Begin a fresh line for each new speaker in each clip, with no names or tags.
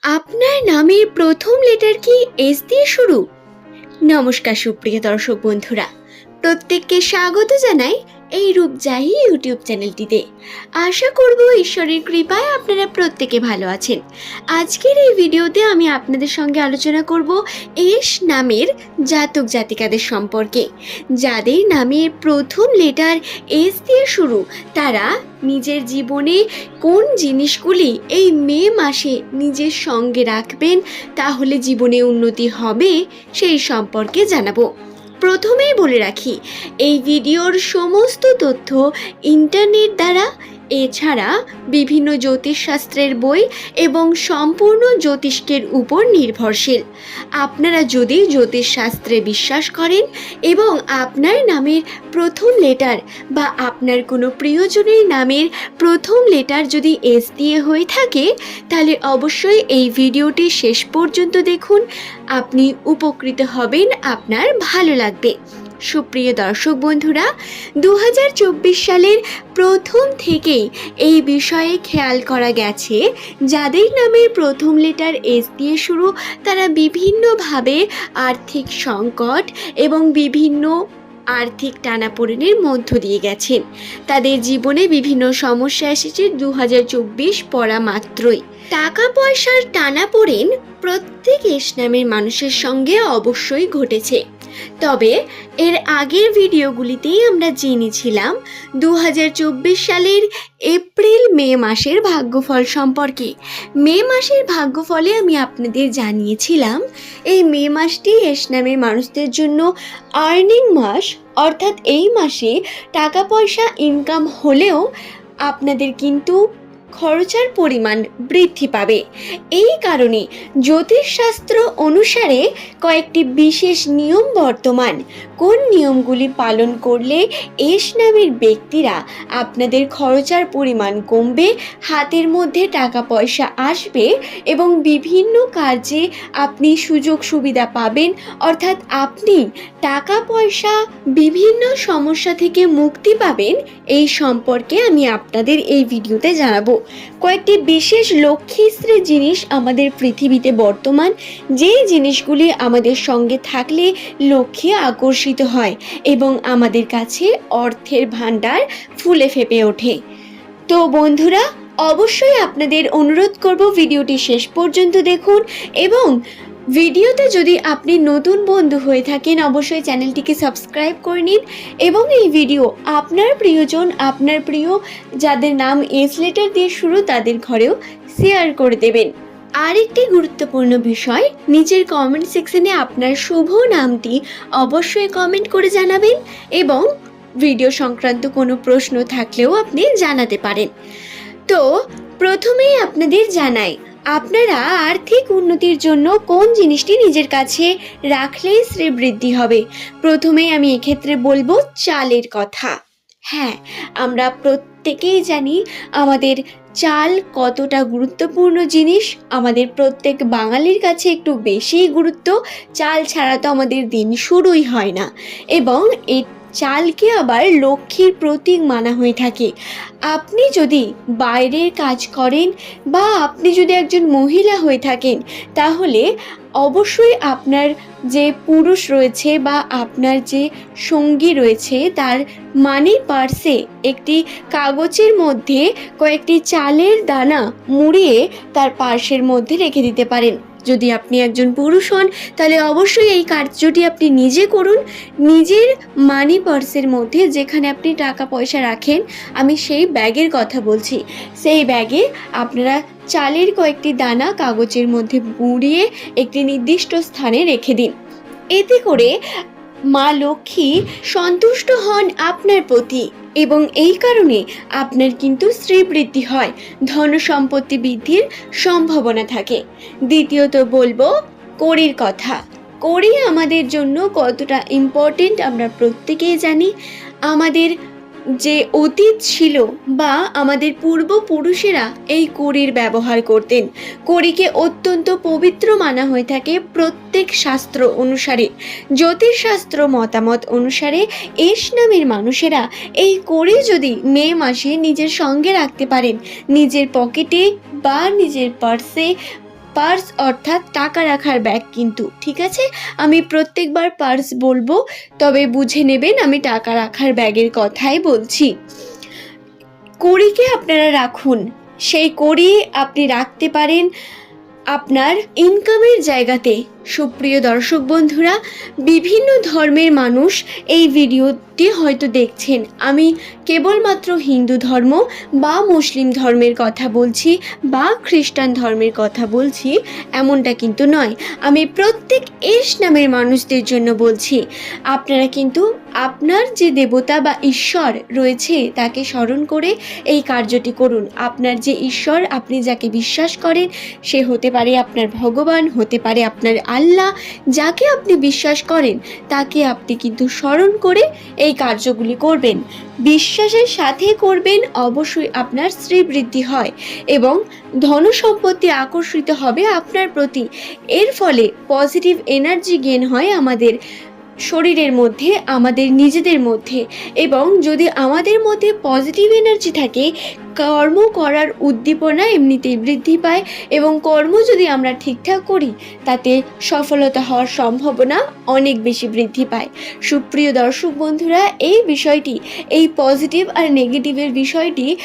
আপনার নামের প্রথম লেটার কি এস দিয়ে শুরু? নমস্কার সুপ্রিয় দর্শক বন্ধুরা, প্রত্যেককে স্বাগত জানাই এই রূপজাহি ইউটিউব চ্যানেলটিতে। আশা করব ঈশ্বরের কৃপায় আপনারা প্রত্যেকে ভালো আছেন। আজকের এই ভিডিওতে আমি আপনাদের সঙ্গে আলোচনা করব এস নামের জাতক জাতিকাদের সম্পর্কে। যাদের নামের প্রথম লেটার এস দিয়ে শুরু, তারা নিজের জীবনে কোন জিনিসগুলি এই মে মাসে নিজের সঙ্গে রাখবেন, তাহলে জীবনে উন্নতি হবে সেই সম্পর্কে জানাবো। প্রথমেই বলে রাখি, এই ভিডিওর সমস্ত তথ্য ইন্টারনেট দ্বারা, এছাড়া বিভিন্ন জ্যোতিষশাস্ত্রের বই এবং সম্পূর্ণ জ্যোতিষ্কের উপর নির্ভরশীল। আপনারা যদি জ্যোতিষশাস্ত্রে বিশ্বাস করেন এবং আপনার নামের প্রথম লেটার বা আপনার কোনো প্রিয়জনের নামের প্রথম লেটার যদি এস দিয়ে হয়ে থাকে, তাহলে অবশ্যই এই ভিডিওটি শেষ পর্যন্ত দেখুন। আপনি উপকৃত হবেন, আপনার ভালো লাগবে। সুপ্রিয় দর্শক বন্ধুরা, 2024 সালের প্রথম থেকেই এই বিষয়ে খেয়াল করা গেছে, যাদের নামের প্রথম লেটার এস দিয়ে শুরু, তারা বিভিন্নভাবে আর্থিক সংকট এবং বিভিন্ন আর্থিক টানাপোড়েনের মধ্য দিয়ে গেছেন। তাদের জীবনে বিভিন্ন সমস্যা এসেছে 2024 পড়া মাত্রই। টাকা পয়সার টানাপোড়েন প্রত্যেক এস নামের মানুষের সঙ্গে অবশ্যই ঘটেছে। তবে এর আগের ভিডিওগুলিতেই আমরা জেনেছিলাম 2024 সালের এপ্রিল মে মাসের ভাগ্যফল সম্পর্কে। মে মাসের ভাগ্যফলে আমি আপনাদের জানিয়েছিলাম এই মে মাসটি এস নামের মানুষদের জন্য আর্নিং মাস, অর্থাৎ এই মাসে টাকা পয়সা ইনকাম হলেও আপনাদের কিন্তু খরচার পরিমাণ বৃদ্ধি পাবে। এই কারণে জ্যোতিষশাস্ত্র অনুসারে কয়েকটি বিশেষ নিয়ম বর্তমান। কোন নিয়মগুলি পালন করলে এস নামের ব্যক্তিরা আপনাদের খরচার পরিমাণ কমবে, হাতের মধ্যে টাকা পয়সা আসবে এবং বিভিন্ন কাজে আপনি সুযোগ সুবিধা পাবেন, অর্থাৎ আপনি টাকা পয়সা বিভিন্ন সমস্যা থেকে মুক্তি পাবেন, এই সম্পর্কে আমি আপনাদের এই ভিডিওতে জানাবো। কয়েকটি বিশেষ লক্ষ্মীশ্রী জিনিস আমাদের পৃথিবীতে বর্তমান, যেই জিনিসগুলি আমাদের সঙ্গে থাকলে লক্ষ্মী আকর্ষিত হয় এবং আমাদের কাছে অর্থের ভাণ্ডার ফুলে ফেপে ওঠে। তো বন্ধুরা, অবশ্যই আপনাদের অনুরোধ করব ভিডিওটি শেষ পর্যন্ত দেখুন এবং ভিডিওতে যদি আপনি নতুন বন্ধু হয়ে থাকেন, অবশ্যই চ্যানেলটিকে সাবস্ক্রাইব করে নিন এবং এই ভিডিও আপনার প্রিয়জন, আপনার প্রিয় যাদের নাম এস লেটার দিয়ে শুরু, তাদের ঘরেও শেয়ার করে দেবেন। আরেকটি গুরুত্বপূর্ণ বিষয়, নিচের কমেন্ট সেকশনে আপনার শুভ নামটি অবশ্যই কমেন্ট করে জানাবেন এবং ভিডিও সংক্রান্ত কোনো প্রশ্ন থাকলেও আপনি জানাতে পারেন। তো প্রথমেই আপনাদের জানাই, আপনারা আর্থিক উন্নতির জন্য কোন জিনিসটি নিজের কাছে রাখলেই শ্রীবৃদ্ধি হবে। প্রথমে আমি এক্ষেত্রে বলবো চালের কথা। হ্যাঁ, আমরা প্রত্যেকেই জানি আমাদের চাল কতটা গুরুত্বপূর্ণ জিনিস। আমাদের প্রত্যেক বাঙালির কাছে একটু বেশিই গুরুত্ব। চাল ছাড়া তো আমাদের দিন শুরুই হয় না এবং এই চালকে আবার লক্ষ্মীর প্রতীক মানা হয়ে থাকে। আপনি যদি বাইরের কাজ করেন বা আপনি যদি একজন মহিলা হয়ে থাকেন, তাহলে অবশ্যই আপনার যে পুরুষ রয়েছে বা আপনার যে সঙ্গী রয়েছে, তার মানি পার্সে একটি কাগজের মধ্যে কয়েকটি চালের দানা মুড়িয়ে তার পার্সের মধ্যে রেখে দিতে পারেন। যদি আপনি একজন পুরুষ হন, তাহলে অবশ্যই এই কার্যটি আপনি নিজে করুন। নিজের মানি পার্সের মধ্যে যেখানে আপনি টাকা পয়সা রাখেন, আমি সেই ব্যাগের কথা বলছি, সেই ব্যাগে আপনারা চালের কয়েকটি দানা কাগজের মধ্যে মুড়িয়ে একটি নির্দিষ্ট স্থানে রেখে দিন। এতে করে মা লক্ষ্মী সন্তুষ্ট হন আপনার প্রতি এবং এই কারণে আপনার কিন্তু শ্রীবৃদ্ধি হয়, ধন সম্পত্তি বৃদ্ধির সম্ভাবনা থাকে। দ্বিতীয়ত বলবো কড়ির কথা। কড়ি আমাদের জন্য কতটা ইম্পর্টেন্ট আমরা প্রত্যেকেই জানি। আমাদের যে অতীত ছিল বা আমাদের পূর্বপুরুষেরা এই কড়ির ব্যবহার করতেন। কড়িকে অত্যন্ত পবিত্র মানা হয়ে থাকে প্রত্যেক শাস্ত্র অনুসারে। জ্যোতিষশাস্ত্র মতামত অনুসারে এস নামের মানুষেরা এই কড়ি যদি মে মাসে নিজের সঙ্গে রাখতে পারেন, নিজের পকেটে বা নিজের পার্সে পার্স অর্থাৎ টাকা রাখার ব্যাগ কিন্তু, ঠিক আছে? আমি প্রত্যেকবার পার্স বলবো, তবে বুঝে নেবেন আমি টাকা রাখার ব্যাগের কথাই বলছি। কড়িকে আপনারা রাখুন, সেই কড়ি আপনি রাখতে পারেন আপনার ইনকামের জায়গাতে। সুপ্রিয় দর্শক বন্ধুরা, বিভিন্ন ধর্মের মানুষ এই ভিডিওটি হয়তো দেখছেন। আমি কেবলমাত্র হিন্দু ধর্ম বা মুসলিম ধর্মের কথা বলছি বা খ্রিস্টান ধর্মের কথা বলছি এমনটা কিন্তু নয়। আমি প্রত্যেক এস নামের মানুষদের জন্য বলছি। আপনারা কিন্তু আপনার যে দেবতা বা ঈশ্বর রয়েছে তাকে স্মরণ করে এই কার্যটি করুন। আপনার যে ঈশ্বর, আপনি যাকে বিশ্বাস করেন, সে হতে পারে আপনার ভগবান, হতে পারে আপনার আল্লাহ, যাকে আপনি বিশ্বাস করেন তাকে আপনি কিন্তু স্মরণ করে এই কার্যগুলি করবেন। বিশ্বাসের সাথে করবেন, অবশ্যই আপনার শ্রীবৃদ্ধি হয় এবং ধন সম্পত্তি আকর্ষিত হবে আপনার প্রতি। এর ফলে পজিটিভ এনার্জি গেইন হয় আমাদের শরীরের মধ্যে, আমাদের নিজেদের মধ্যে। এবং যদি আমাদের মধ্যে পজিটিভ এনার্জি থাকে, কর্ম করার উদ্দীপনা এমনিতেই বৃদ্ধি পায় এবং কর্ম যদি আমরা ঠিকঠাক করি তাতে সফলতা হওয়ার সম্ভাবনা অনেক বেশি বৃদ্ধি পায়। সুপ্রিয় দর্শক বন্ধুরা, এই বিষয়টি, এই পজিটিভ আর নেগেটিভের বিষয়টি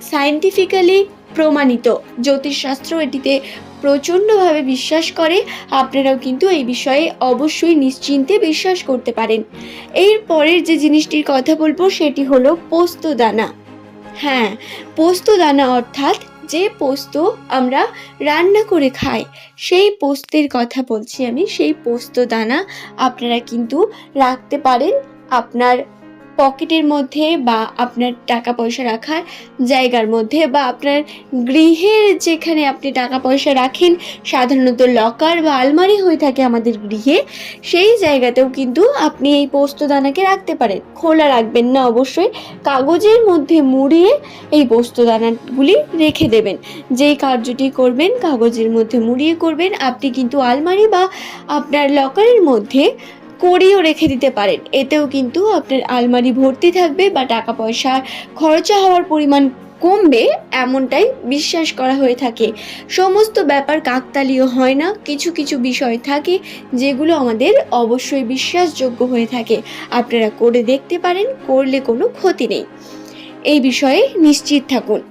সায়েন্টিফিক্যালি প্রমাণিত। জ্যোতিষশাস্ত্র এটিতে প্রচণ্ডভাবে বিশ্বাস করে। আপনারাও কিন্তু এই বিষয়ে অবশ্যই নিশ্চিন্তে বিশ্বাস করতে পারেন। এর পরের যে জিনিসটির কথা বলবো সেটি হলো পোস্তদানা। হ্যাঁ, পোস্তদানা অর্থাৎ যে পোস্ত আমরা রান্না করে খাই, সেই পোস্তের কথা বলছি আমি। সেই পোস্তদানা আপনারা কিন্তু রাখতে পারেন আপনার পকেটের মধ্যে বা আপনার টাকা পয়সা রাখার জায়গার মধ্যে বা আপনার গৃহের যেখানে আপনি টাকা পয়সা রাখেন, সাধারণত লকার বা আলমারি হয়ে থাকে আমাদের গৃহে, সেই জায়গাতেও কিন্তু আপনি এই পোস্তদানাকে রাখতে পারেন। খোলা রাখবেন না, অবশ্যই কাগজের মধ্যে মুড়িয়ে এই পোস্তদানাগুলি রেখে দেবেন। যেই কার্যটি করবেন কাগজের মধ্যে মুড়িয়ে করবেন। আপনি কিন্তু আলমারি বা আপনার লকারের মধ্যে কড়িও রেখে দিতে পারেন। এতেও কিন্তু আপনার আলমারি ভর্তি থাকবে বা টাকা পয়সা খরচা হওয়ার পরিমাণ কমবে, এমনটাই বিশ্বাস করা হয়ে থাকে। সমস্ত ব্যাপার কাকতালীয় হয় না, কিছু কিছু বিষয় থাকে যেগুলো আমাদের অবশ্যই বিশ্বাসযোগ্য হয়ে থাকে। আপনারা করে দেখতে পারেন, করলে কোনো ক্ষতি নেই। এই বিষয়ে নিশ্চিত থাকুন।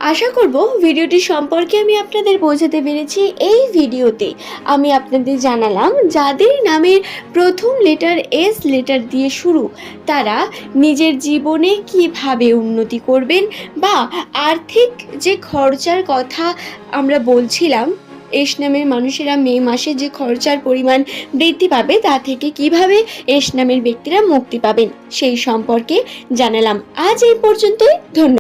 আশা করব ভিডিওটি সম্পর্কে আমি আপনাদের বোঝাতে পেরেছি। এই ভিডিওতে আমি আপনাদের জানালাম যাদের নামের প্রথম লেটার এস লেটার দিয়ে শুরু, তারা নিজের জীবনে কিভাবে উন্নতি করবেন বা আর্থিক যে খরচার কথা আমরা বলছিলাম, এস নামের মানুষেরা মে মাসে যে খরচার পরিমাণ বৃদ্ধি পাবে তা থেকে কিভাবে এস নামের ব্যক্তিরা মুক্তি পাবেন সেই সম্পর্কে জানালাম। আজ এই পর্যন্তই। ধন্যবাদ।